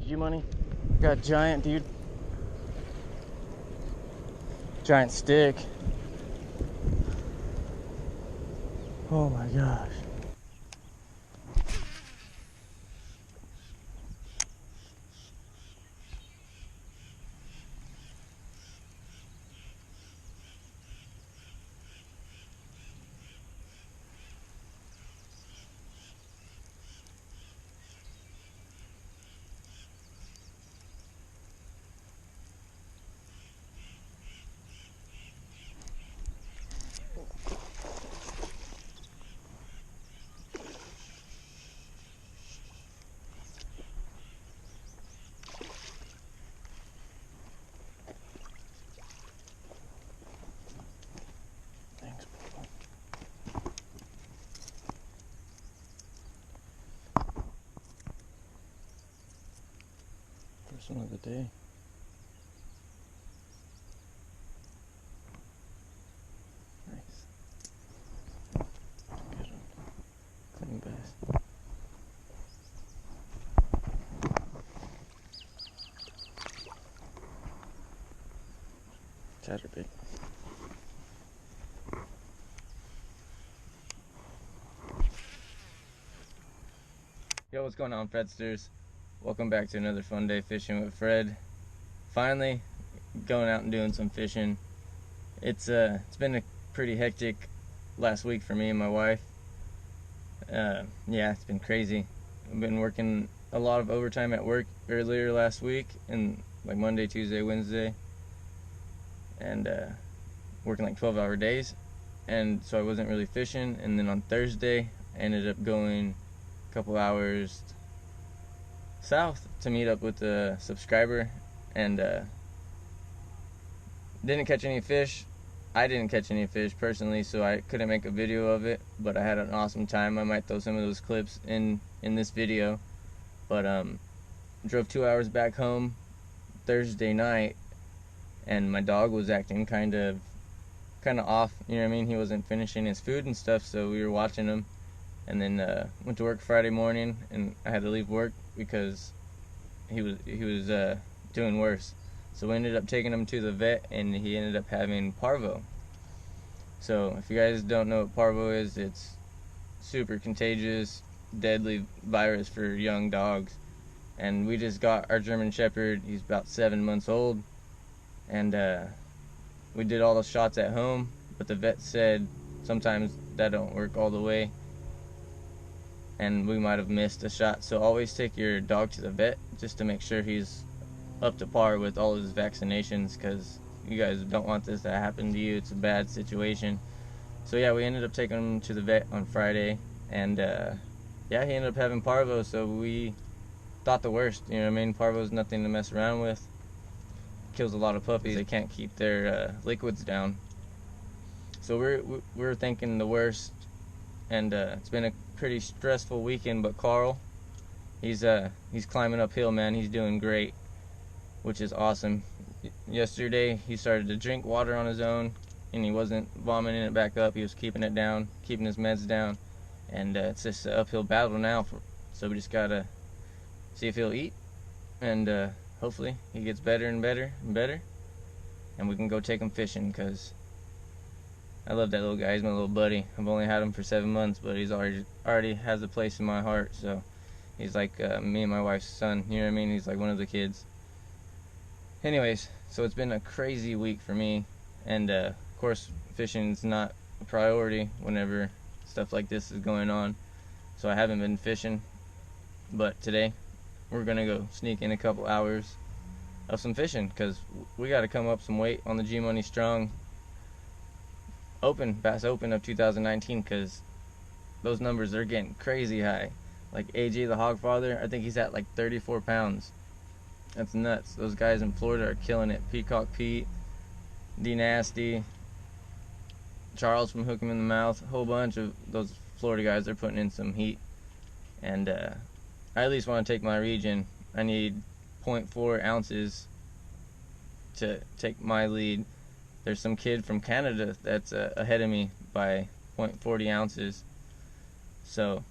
Gmony. Got giant, dude. Giant stick. Oh my gosh. First one of the day. Nice. Good one. Clean bass. Chatterbait. Yo, what's going on, Fredsters? Welcome back to another fun day fishing with Fred. Finally going out and doing some fishing. It's been a pretty hectic last week for me and my wife. Yeah, it's been crazy. I've been working a lot of overtime at work earlier last week, and like Monday, Tuesday, Wednesday, and working like 12-hour days, and so I wasn't really fishing. And then on Thursday I ended up going a couple hours south to meet up with a subscriber, and didn't catch any fish. I didn't catch any fish personally, so I couldn't make a video of it, but I had an awesome time. I might throw some of those clips in this video. But drove 2 hours back home Thursday night, and my dog was acting kind of off, you know what I mean? He wasn't finishing his food and stuff, so we were watching him. And then went to work Friday morning, and I had to leave work because he was doing worse. So we ended up taking him to the vet, and he ended up having parvo. So if you guys don't know what parvo is, it's super contagious, deadly virus for young dogs. And we just got our German Shepherd. He's about 7 months old, and we did all the shots at home, but the vet said sometimes that don't work all the way, and we might have missed a shot. So always take your dog to the vet just to make sure he's up to par with all of his vaccinations, because you guys don't want this to happen to you. It's a bad situation. So yeah, we ended up taking him to the vet on Friday, and yeah, he ended up having parvo. So we thought the worst, you know what I mean? Parvo's nothing to mess around with. Kills a lot of puppies. They can't keep their liquids down. So we're thinking the worst, and it's been a pretty stressful weekend. But Carl, he's climbing uphill, man. He's doing great, which is awesome. Yesterday he started to drink water on his own, and he wasn't vomiting it back up. He was keeping it down, keeping his meds down, and it's just an uphill battle now. So we just gotta see if he'll eat, and hopefully he gets better and better and better, and we can go take him fishing, because I love that little guy. He's my little buddy. I've only had him for 7 months, but he's already has a place in my heart. So he's like me and my wife's son, you know what I mean? He's like one of the kids. Anyways, so it's been a crazy week for me, and of course fishing's not a priority whenever stuff like this is going on, so I haven't been fishing. But today we're gonna go sneak in a couple hours of some fishing, because we got to come up some weight on the GmoneyStrong Bass Open of 2019, because those numbers are getting crazy high. Like AJ TheHawgFather, I think he's at like 34 pounds. That's nuts. Those guys in Florida are killing it. Peacock Pete, D Nasty, Charles from HookemInTheMouth, a whole bunch of those Florida guys are putting in some heat. And I at least want to take my region. I need 0.4 ounces to take my lead. There's some kid from Canada that's ahead of me by 0.40 ounces. So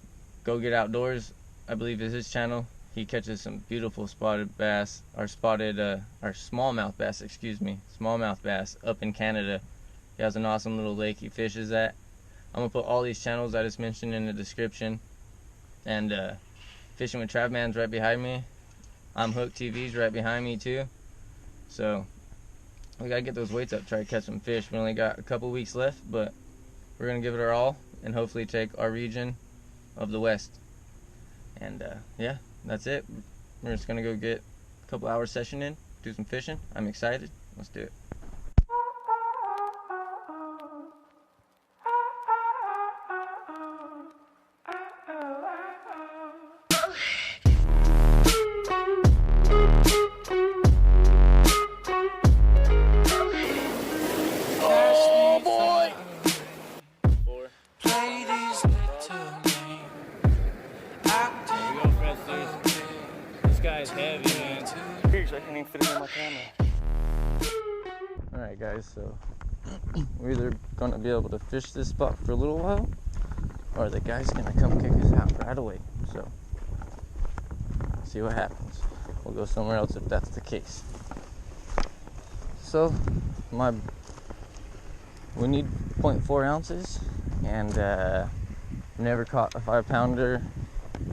Go Get Outdoors, I believe, is his channel. he catches some beautiful spotted bass, or smallmouth bass, smallmouth bass up in Canada. He has an awesome little lake he fishes at. I'm gonna put all these channels I just mentioned in the description. And Fishing with Travman's right behind me. ImhookedTV's right behind me too. So we gotta get those weights up, try to catch some fish. We only got a couple weeks left, but we're gonna give it our all and hopefully take our region of the West. And yeah, that's it. We're just gonna go get a couple hours session in, do some fishing. I'm excited. Let's do it. Alright guys, so we're either going to be able to fish this spot for a little while, or the guy's going to come kick us out right away. So, see what happens. We'll go somewhere else if that's the case. So, we need 0.4 ounces, and never caught a 5-pounder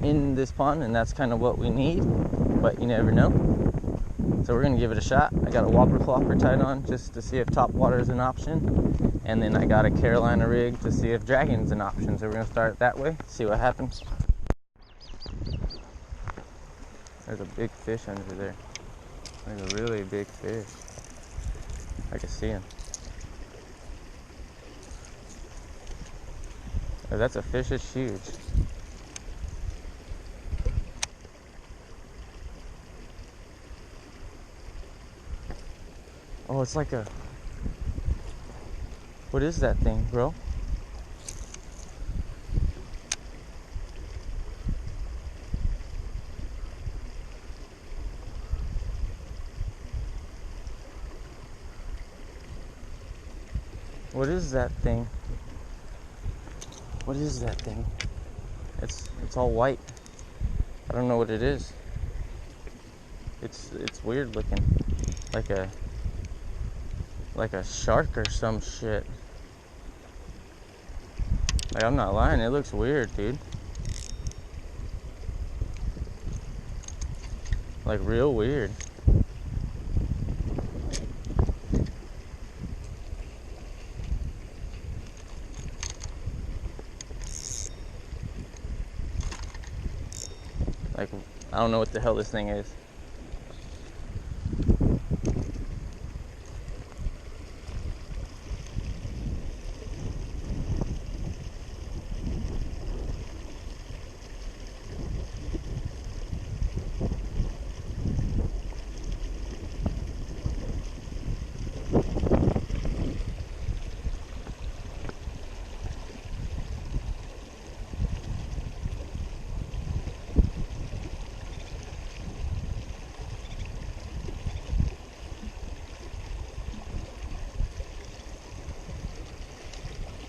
in this pond, and that's kind of what we need, but you never know. So we're gonna give it a shot. I got a whopper flopper tied on just to see if top water is an option, and then I got a Carolina rig to see if dragon's an option. So we're gonna start it that way, see what happens. There's a big fish under there. There's a really big fish. I can see him. Oh, that's a fish. It's huge. Oh, it's like a... What is that thing, bro? What is that thing? What is that thing? It's all white. I don't know what it is. It's weird looking. Like a shark or some shit. Like, I'm not lying, it looks weird, dude. Like, real weird. Like, I don't know what the hell this thing is.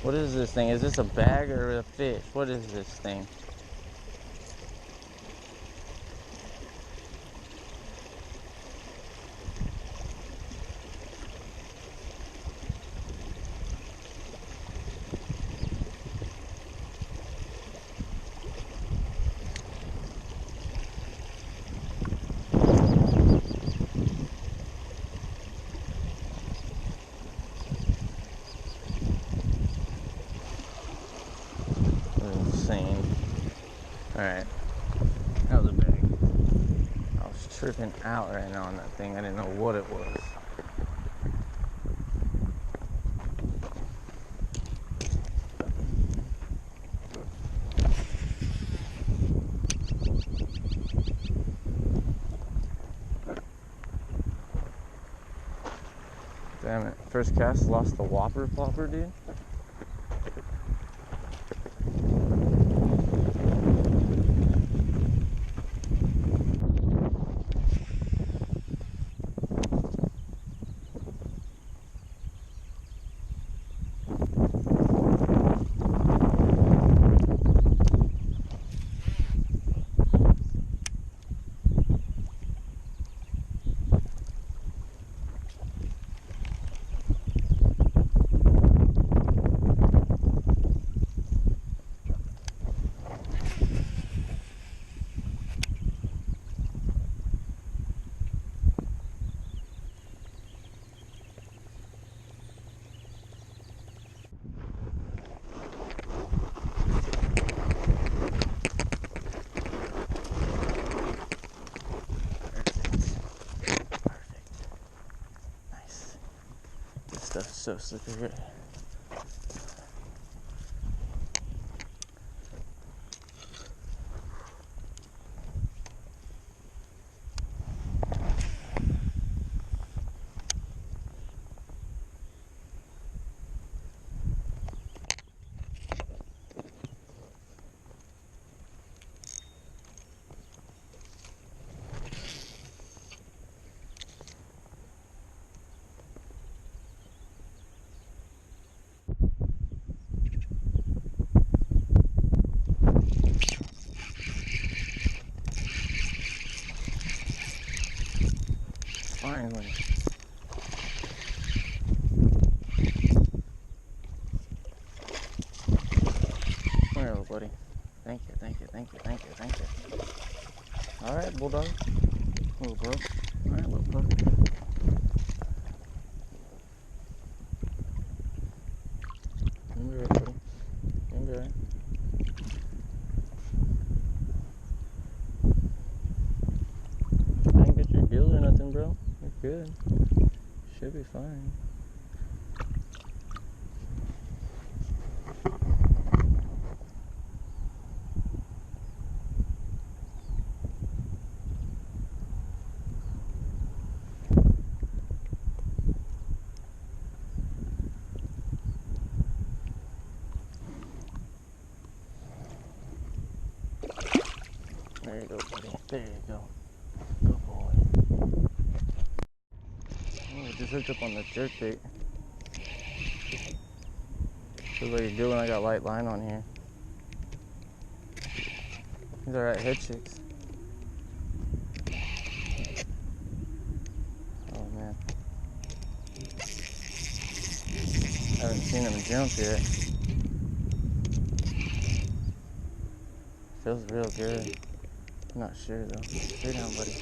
What is this thing? Is this a bag or a fish? What is this thing? Alright, that was a bag. I was tripping out right now on that thing. I didn't know what it was. Damn it, first cast lost the whopper flopper, dude. so slippery. Finally. Come here, little buddy. Thank you, thank you, thank you, thank you, thank you. Alright, bulldog. Little bro. Alright, little bro. You'll be right, buddy. You'll be right. I didn't get your gills or nothing, bro. You're good. Should be fine. There you go, buddy. There you go. Good boy. Oh, just hooked up on the jerkbait. Feels like a good one. I got light line on here. These are right head chicks. Oh man. I haven't seen them jump yet. Feels real good. I'm not sure though. Stay down, buddy.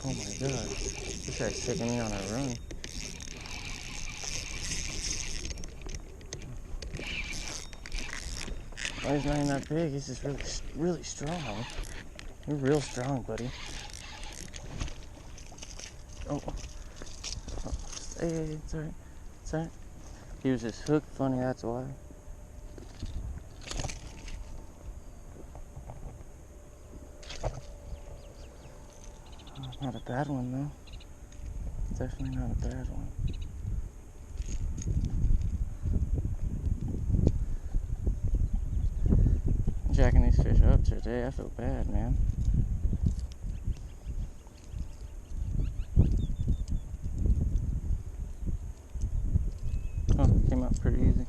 Oh my god. This guy's taking me on a run. Oh, he's not even that big. He's just really strong. You're real strong, buddy. Oh. Hey, it's alright. It's alright. He was just hooked funny, that's why. Not a bad one though. Definitely not a bad one. Jacking these fish up today, I feel bad, man. Oh, came out pretty easy.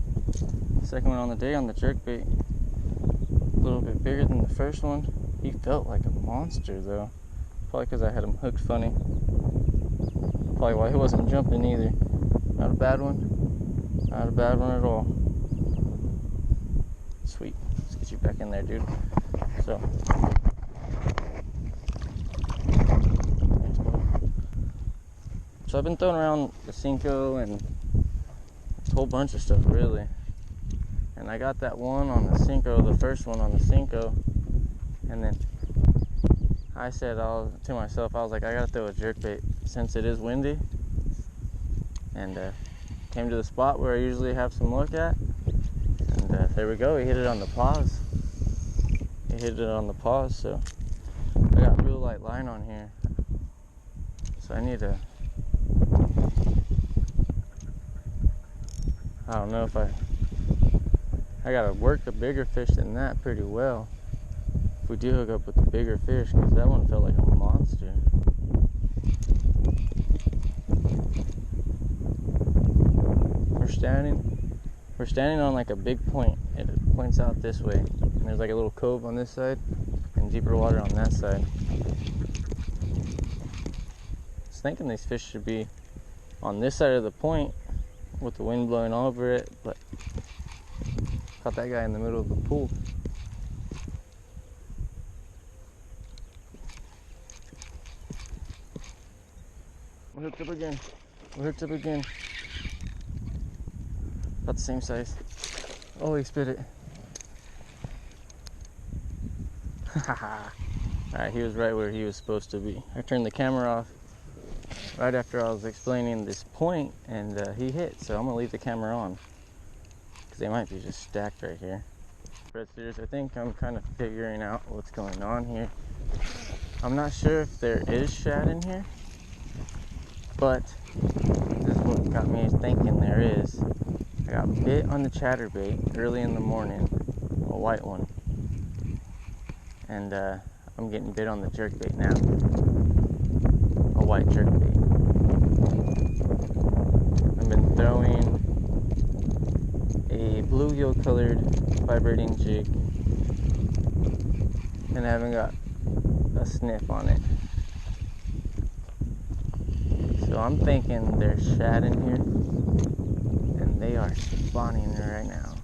Second one on the day on the jerkbait. A little bit bigger than the first one. He felt like a monster though. Probably because I had him hooked funny. Probably why he wasn't jumping either. Not a bad one. Not a bad one at all. Sweet. Let's get you back in there, dude. So I've been throwing around the Cinco and a whole bunch of stuff, really. And I got that one on the Cinco, the first one on the Cinco, and then I said to myself, I was like, I gotta throw a jerkbait since it is windy. And came to the spot where I usually have some luck at. And there we go, he hit it on the pause. He hit it on the pause, so I got real light line on here. So I need to, I don't know if I gotta work a bigger fish than that pretty well. If we do hook up with the bigger fish, because that one felt like a monster. We're standing on like a big point. It points out this way. And there's like a little cove on this side and deeper water on that side. I was thinking these fish should be on this side of the point with the wind blowing over it, but caught that guy in the middle of the pool. We're hooked up again. We're hooked up again. About the same size. Oh, he spit it. Alright, he was right where he was supposed to be. I turned the camera off right after I was explaining this point, and he hit. So I'm gonna leave the camera on because they might be just stacked right here. Predators, I think I'm kind of figuring out what's going on here. I'm not sure if there is shad in here, but this is what got me thinking there is. I got bit on the chatterbait early in the morning, a white one, and I'm getting bit on the jerkbait now, a white jerkbait. I've been throwing a bluegill colored vibrating jig, and I haven't got a sniff on it. So I'm thinking there's shad in here, and they are spawning right now.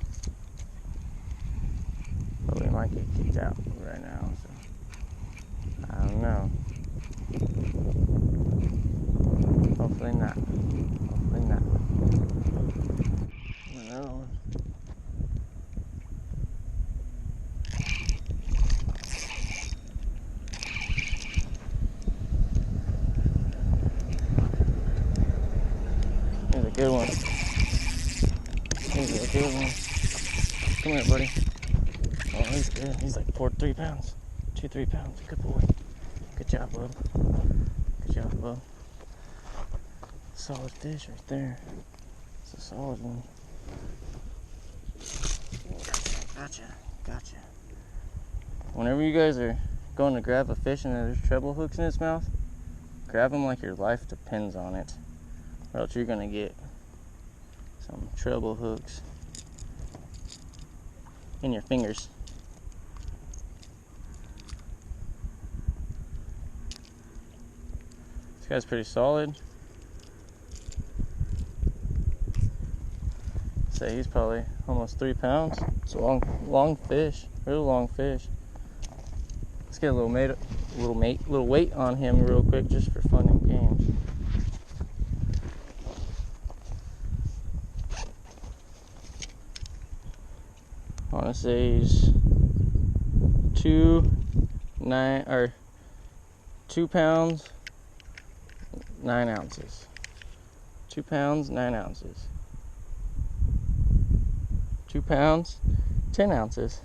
But we might get kicked out right now, so I don't know. Hopefully not. Hopefully not. Another one. Here's a good one. Here's a good one. Come here, buddy. Oh, he's good. He's like 3 pounds. 2-3 pounds. Good boy. Good job, bub. Good job, bub. Solid fish right there. It's a solid one. Gotcha. Whenever you guys are going to grab a fish and there's treble hooks in its mouth, grab them like your life depends on it, or else you're gonna get some treble hooks in your fingers. This guy's pretty solid. Say he's probably almost 3 pounds. It's a long fish, real long fish. Let's get a little weight on him real quick, just for fun and games. I want to say he's 2 pounds 9 ounces. 2 pounds 9 ounces. 2 pounds 10 ounces.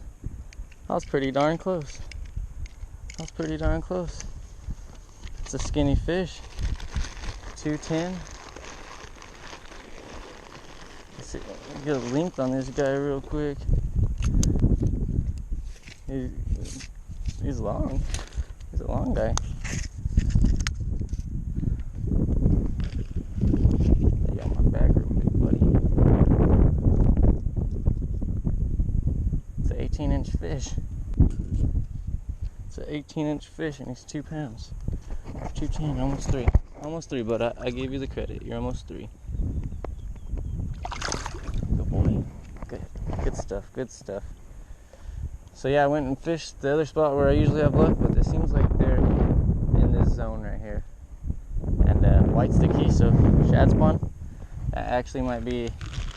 That was pretty darn close. It's a skinny fish. 210. Let's see, get a length on this guy real quick. He's long. He's a long guy. Get on my back real quick, buddy. It's an 18-inch fish. It's an 18-inch fish, and he's 2 pounds. 210, almost 3. Almost 3, but I gave you the credit. You're almost 3. Good boy. Good stuff. So yeah, I went and fished the other spot where I usually have luck, but it seems like they're in this zone right here. And white's the key, so shad spawn. That actually might be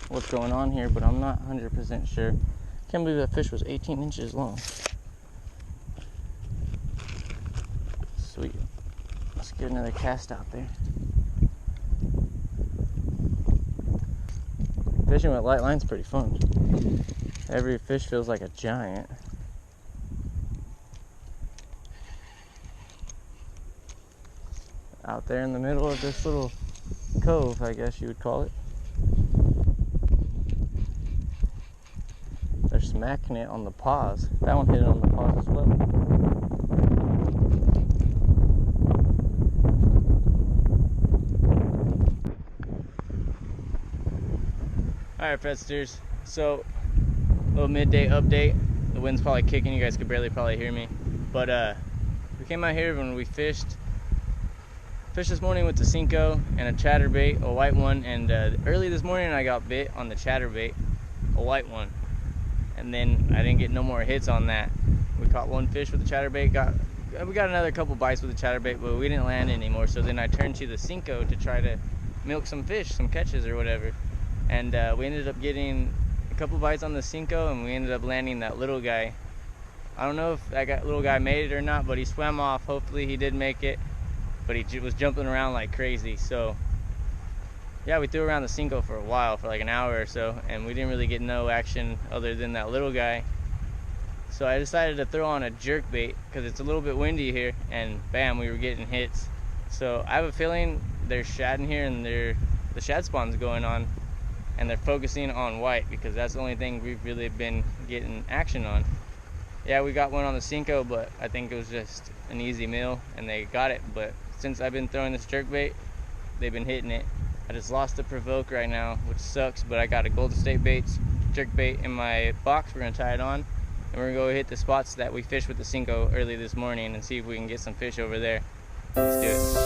what's going on here, but I'm not 100% sure. Can't believe that fish was 18 inches long. Sweet. Let's get another cast out there. Fishing with light line's pretty fun. Every fish feels like a giant. Out there in the middle of this little cove, I guess you would call it. They're smacking it on the paws. That one hit it on the paws as well. Alright, Fed Steers. So, a little midday update. The wind's probably kicking. You guys could barely probably hear me. But we came out here when we fished this morning with the Cinco and a chatterbait, a white one. And early this morning I got bit on the chatterbait, a white one. And then I didn't get no more hits on that. We caught one fish with the chatterbait. We got another couple bites with the chatterbait, but we didn't land anymore. So then I turned to the Cinco to try to milk some fish, some catches or whatever. And we ended up getting a couple bites on the Cinco, and we ended up landing that little guy. I don't know if that little guy made it or not, but he swam off. Hopefully he did make it. but he was jumping around like crazy. So yeah, we threw around the Cinco for a while, for like an hour or so, and we didn't really get no action other than that little guy. So I decided to throw on a jerk bait because it's a little bit windy here, and bam, we were getting hits. So I have a feeling there's shad in here, and the shad spawn's going on, and they're focusing on white because that's the only thing we've really been getting action on. Yeah, we got one on the Cinco, but I think it was just an easy meal and they got it. But since I've been throwing this jerk bait, they've been hitting it. I just lost the provoke right now, which sucks, but I got a GoldenStateBaits jerk bait in my box. We're gonna tie it on, and we're gonna go hit the spots that we fished with the Cinco early this morning and see if we can get some fish over there. Let's do it.